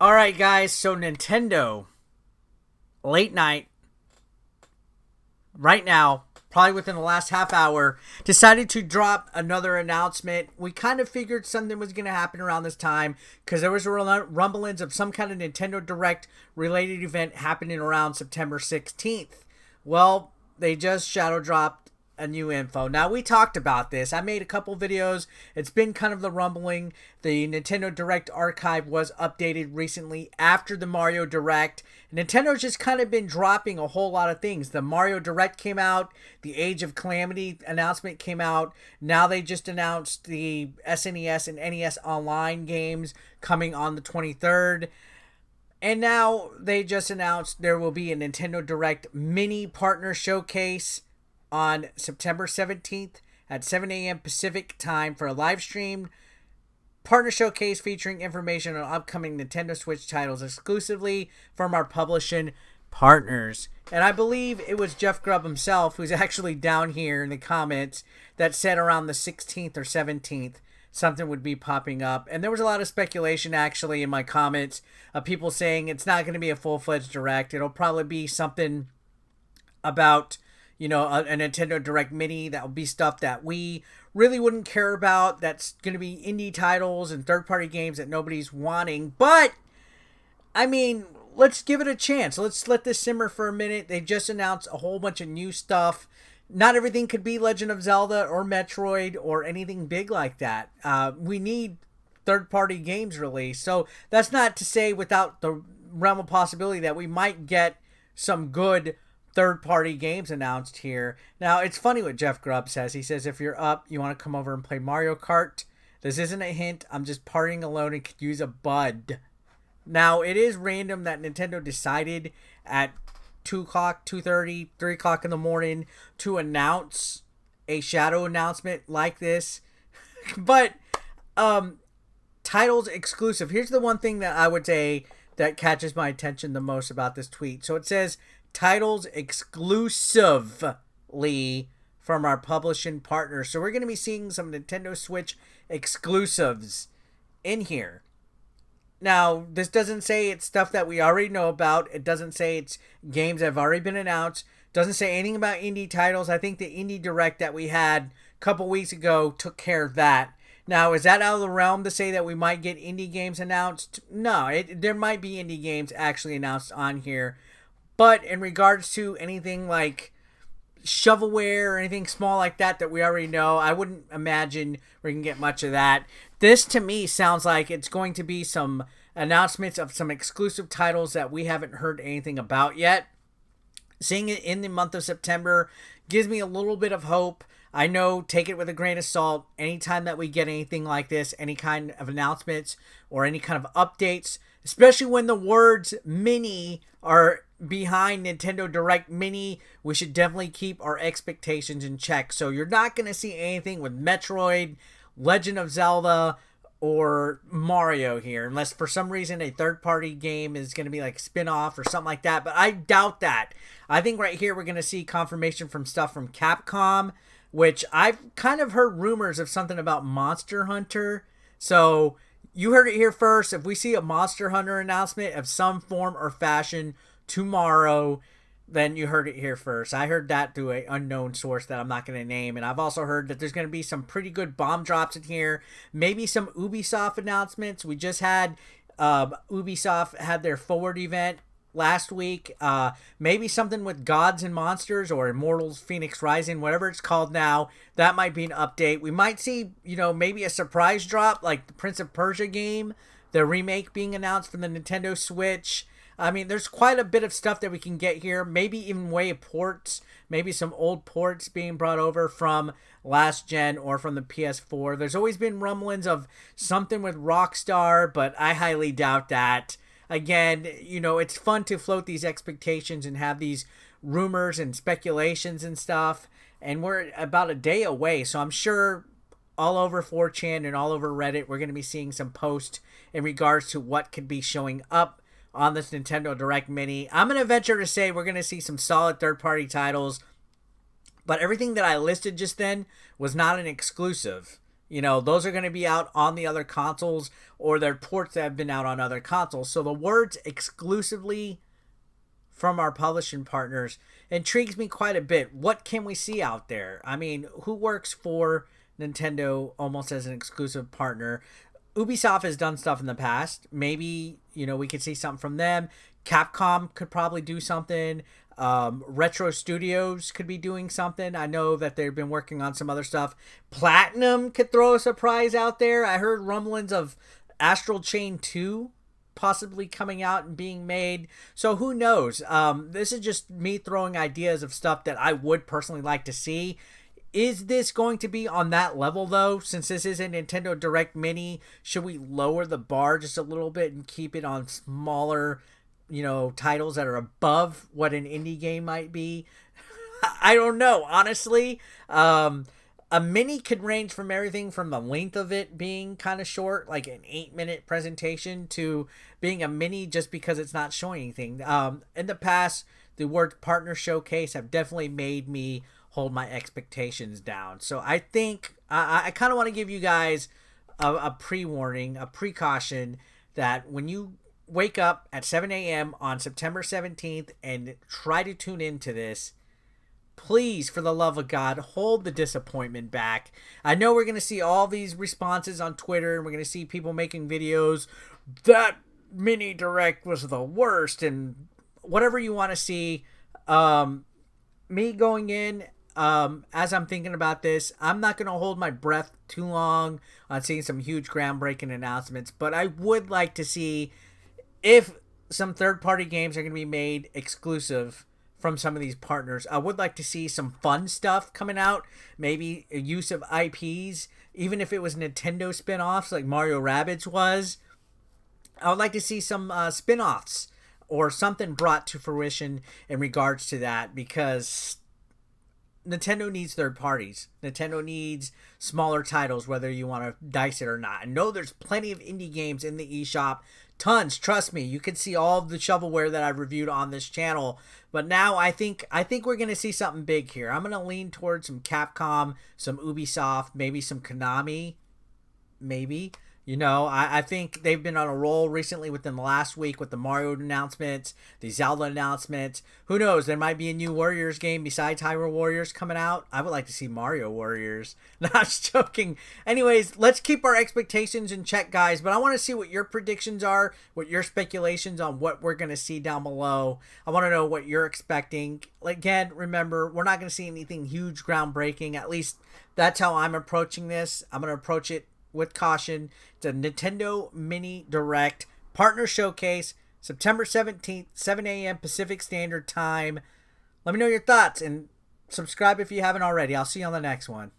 Alright guys, so Nintendo, late night, right now, probably within the last half hour, decided to drop another announcement. We kind of figured something was going to happen around this time because there was rumblings of some kind of Nintendo Direct related event happening around September 16th. Well, they just shadow dropped a new info. Now, we talked about this. I made a couple videos. It's been kind of the rumbling. The Nintendo Direct archive was updated recently after the Mario Direct. Nintendo's just kind of been dropping a whole lot of things. The Mario Direct came out. The Age of Calamity announcement came out. Now they just announced the SNES and NES Online games coming on the 23rd. And now they just announced there will be a Nintendo Direct mini partner showcase on September 17th at 7 a.m. Pacific time for a live stream partner showcase featuring information on upcoming Nintendo Switch titles exclusively from our publishing partners. And I believe it was Jeff Grubb himself, who's actually down here in the comments, that said around the 16th or 17th something would be popping up. And there was a lot of speculation actually in my comments of people saying it's not going to be a full-fledged Direct. It'll probably be something about, you know, a Nintendo Direct Mini that will be stuff that we really wouldn't care about. That's going to be indie titles and third-party games that nobody's wanting. But, I mean, let's give it a chance. Let's let this simmer for a minute. They just announced a whole bunch of new stuff. Not everything could be Legend of Zelda or Metroid or anything big like that. We need third-party games released. So that's not to say without the realm of possibility that we might get some good third-party games announced here. Now, it's funny what Jeff Grubb says. He says, if you're up, you want to come over and play Mario Kart. This isn't a hint. I'm just partying alone and could use a bud. Now, it is random that Nintendo decided at 2 o'clock, 2:30, 3 o'clock in the morning to announce a shadow announcement like this. But, titles exclusive. Here's the one thing that I would say that catches my attention the most about this tweet. So it says, titles exclusively from our publishing partners. So we're going to be seeing some Nintendo Switch exclusives in here. Now, this doesn't say it's stuff that we already know about. It doesn't say it's games that have already been announced. It doesn't say anything about indie titles. I think the Indie Direct that we had a couple weeks ago took care of that. Now, is that out of the realm to say that we might get indie games announced? No, there might be indie games actually announced on here. But in regards to anything like shovelware or anything small like that that we already know, I wouldn't imagine we can get much of that. This, to me, sounds like it's going to be some announcements of some exclusive titles that we haven't heard anything about yet. Seeing it in the month of September gives me a little bit of hope. I know, take it with a grain of salt. Anytime that we get anything like this, any kind of announcements or any kind of updates, especially when the words mini are behind Nintendo Direct Mini, we should definitely keep our expectations in check. So you're not going to see anything with Metroid, Legend of Zelda, or Mario here, unless for some reason a third-party game is going to be like a spin-off or something like that. But I doubt that. I think right here we're going to see confirmation from stuff from Capcom, which I've kind of heard rumors of something about Monster Hunter. So you heard it here first. If we see a Monster Hunter announcement of some form or fashion tomorrow, then you heard it here first. I heard that through an unknown source that I'm not going to name. And I've also heard that there's going to be some pretty good bomb drops in here. Maybe some Ubisoft announcements. We just had Ubisoft had their Forward event last week. Maybe something with Gods and Monsters or Immortals Phoenix Rising, whatever it's called now. That might be an update. We might see, maybe a surprise drop like the Prince of Persia game, the remake being announced from the Nintendo Switch. I mean, there's quite a bit of stuff that we can get here. Maybe even way of ports. Maybe some old ports being brought over from last gen or from the PS4. There's always been rumblings of something with Rockstar, but I highly doubt that. Again, it's fun to float these expectations and have these rumors and speculations and stuff. And we're about a day away, so I'm sure all over 4chan and all over Reddit, we're going to be seeing some posts in regards to what could be showing up on this Nintendo Direct Mini. I'm going to venture to say we're going to see some solid third-party titles, but everything that I listed just then was not an exclusive. You know, those are going to be out on the other consoles, or they're ports that have been out on other consoles. So the words exclusively from our publishing partners intrigues me quite a bit. What can we see out there? I mean, who works for Nintendo almost as an exclusive partner? Ubisoft has done stuff in the past. Maybe, you know, we could see something from them. Capcom could probably do something. Retro Studios could be doing something. I know that they've been working on some other stuff. Platinum could throw a surprise out there. I heard rumblings of Astral Chain 2 possibly coming out and being made. So who knows? This is just me throwing ideas of stuff that I would personally like to see. Is this going to be on that level, though? Since this is a Nintendo Direct Mini, should we lower the bar just a little bit and keep it on smaller, you know, titles that are above what an indie game might be? I don't know, honestly. A mini could range from everything from the length of it being kind of short, like an 8-minute presentation, to being a mini just because it's not showing anything. In the past, the words partner showcase have definitely made me hold my expectations down. So I think I kind of want to give you guys a pre-warning, a precaution that when you wake up at 7 a.m. on September 17th and try to tune into this, please, for the love of God, hold the disappointment back. I know we're going to see all these responses on Twitter, and we're going to see people making videos. That mini direct was the worst, and whatever you want to see. Me going in, as I'm thinking about this, I'm not going to hold my breath too long on seeing some huge groundbreaking announcements, but I would like to see if some third-party games are going to be made exclusive from some of these partners. I would like to see some fun stuff coming out, maybe a use of IPs, even if it was Nintendo spin-offs like Mario Rabbids was. I would like to see some spin-offs or something brought to fruition in regards to that, because Nintendo needs third parties. Nintendo needs smaller titles, whether you want to dice it or not. I know there's plenty of indie games in the eShop. Tons, trust me. You can see all of the shovelware that I've reviewed on this channel. But now I think we're going to see something big here. I'm going to lean towards some Capcom, some Ubisoft, maybe some Konami. Maybe. You know, I think they've been on a roll recently within the last week with the Mario announcements, the Zelda announcements. Who knows? There might be a new Warriors game besides Hyrule Warriors coming out. I would like to see Mario Warriors. No, I'm just joking. Anyways, let's keep our expectations in check, guys. But I want to see what your predictions are, what your speculations on what we're going to see down below. I want to know what you're expecting. Again, remember, we're not going to see anything huge, groundbreaking. At least that's how I'm approaching this. I'm going to approach it with caution. It's a Nintendo Mini Direct Partner Showcase, September 17th, 7 a.m. Pacific Standard Time. Let me know your thoughts and subscribe if you haven't already. I'll see you on the next one.